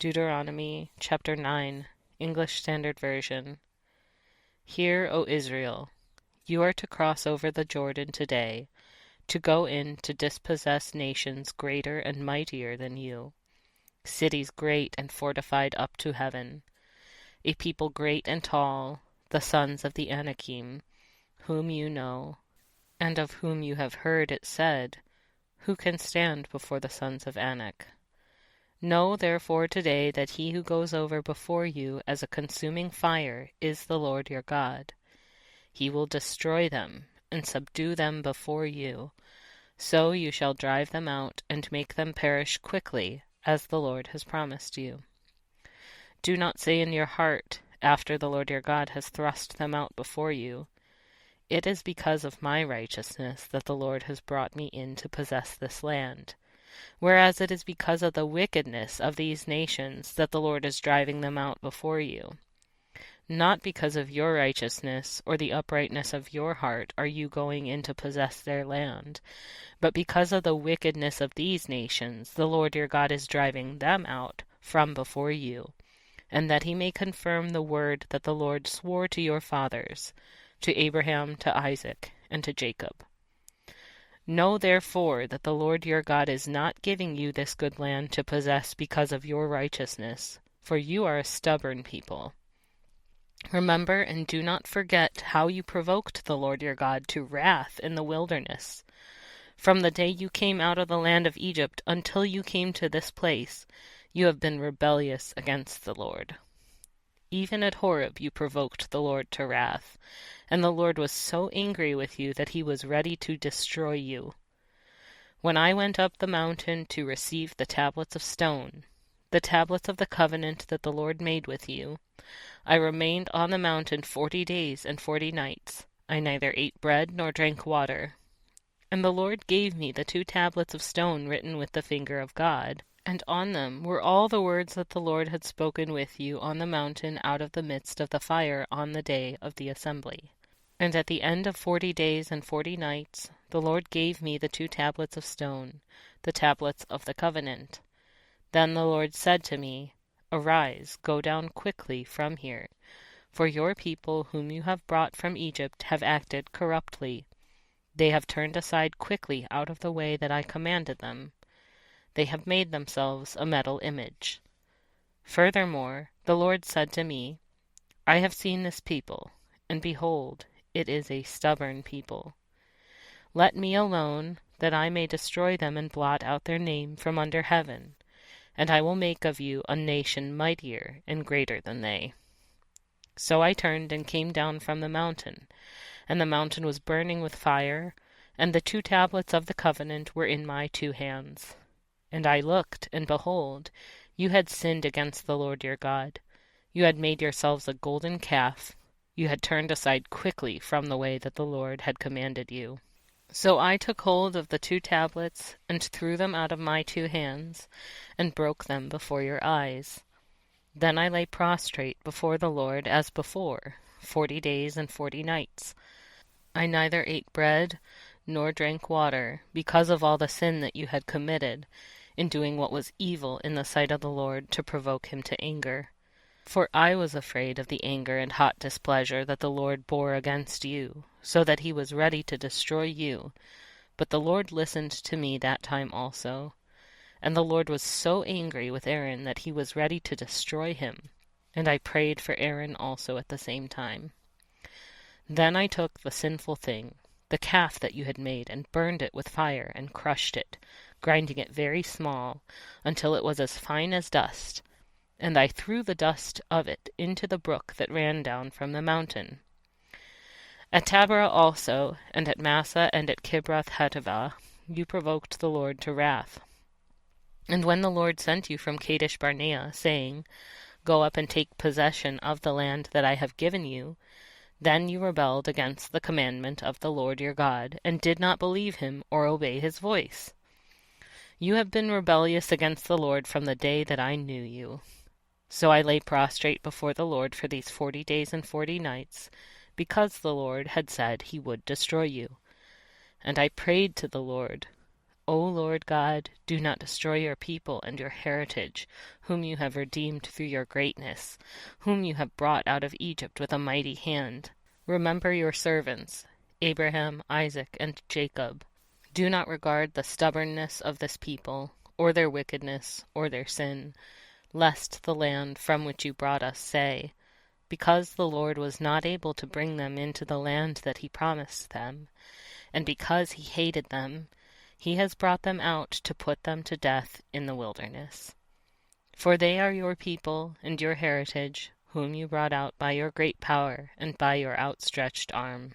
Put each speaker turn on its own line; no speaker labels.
Deuteronomy chapter 9, English Standard Version. Hear, O Israel, you are to cross over the Jordan today, to go in to dispossess nations greater and mightier than you, cities great and fortified up to heaven, a people great and tall, the sons of the Anakim, whom you know, and of whom you have heard it said, who can stand before the sons of Anak? Know therefore today that he who goes over before you as a consuming fire is the Lord your God. He will destroy them and subdue them before you. So you shall drive them out and make them perish quickly, as the Lord has promised you. Do not say in your heart, after the Lord your God has thrust them out before you, "It is because of my righteousness that the Lord has brought me in to possess this land," whereas it is because of the wickedness of these nations that the Lord is driving them out before you. Not because of your righteousness or the uprightness of your heart are you going in to possess their land, but because of the wickedness of these nations the Lord your God is driving them out from before you, and that he may confirm the word that the Lord swore to your fathers, to Abraham, to Isaac, and to Jacob. Know therefore that the Lord your God is not giving you this good land to possess because of your righteousness, for you are a stubborn people. Remember and do not forget how you provoked the Lord your God to wrath in the wilderness. From the day you came out of the land of Egypt until you came to this place, you have been rebellious against the Lord. Even at Horeb you provoked the Lord to wrath, and the Lord was so angry with you that he was ready to destroy you. When I went up the mountain to receive the tablets of stone, the tablets of the covenant that the Lord made with you, I remained on the mountain 40 days and 40 nights. I neither ate bread nor drank water. And the Lord gave me the 2 tablets of stone written with the finger of God, and on them were all the words that the Lord had spoken with you on the mountain out of the midst of the fire on the day of the assembly. And at the end of 40 days and 40 nights, the Lord gave me the 2 tablets of stone, the tablets of the covenant. Then the Lord said to me, "Arise, go down quickly from here, for your people whom you have brought from Egypt have acted corruptly. They have turned aside quickly out of the way that I commanded them. They have made themselves a metal image." Furthermore, the Lord said to me, "I have seen this people, and behold, it is a stubborn people. Let me alone, that I may destroy them and blot out their name from under heaven, and I will make of you a nation mightier and greater than they." So I turned and came down from the mountain, and the mountain was burning with fire, and the 2 tablets of the covenant were in my 2 hands. And I looked, and behold, you had sinned against the Lord your God. You had made yourselves a golden calf. You had turned aside quickly from the way that the Lord had commanded you. So I took hold of the 2 tablets, and threw them out of my 2 hands, and broke them before your eyes. Then I lay prostrate before the Lord as before, 40 days and 40 nights. I neither ate bread nor drank water, because of all the sin that you had committed, in doing what was evil in the sight of the Lord to provoke him to anger. For I was afraid of the anger and hot displeasure that the Lord bore against you, so that he was ready to destroy you. But the Lord listened to me that time also. And the Lord was so angry with Aaron that he was ready to destroy him. And I prayed for Aaron also at the same time. Then I took the sinful thing, the calf that you had made, and burned it with fire, and crushed it, grinding it very small, until it was as fine as dust. And I threw the dust of it into the brook that ran down from the mountain. At Taberah also, and at Massah, and at Kibroth-hattaavah, you provoked the Lord to wrath. And when the Lord sent you from Kadesh-barnea, saying, "Go up and take possession of the land that I have given you," then you rebelled against the commandment of the Lord your God, and did not believe him or obey his voice. You have been rebellious against the Lord from the day that I knew you. So I lay prostrate before the Lord for these 40 days and 40 nights, because the Lord had said he would destroy you. And I prayed to the Lord, O Lord God, do not destroy your people and your heritage, whom you have redeemed through your greatness, whom you have brought out of Egypt with a mighty hand. Remember your servants, Abraham, Isaac, and Jacob. Do not regard the stubbornness of this people, or their wickedness, or their sin, lest the land from which you brought us say, because the Lord was not able to bring them into the land that he promised them, and because he hated them, he has brought them out to put them to death in the wilderness. For they are your people and your heritage, whom you brought out by your great power and by your outstretched arm.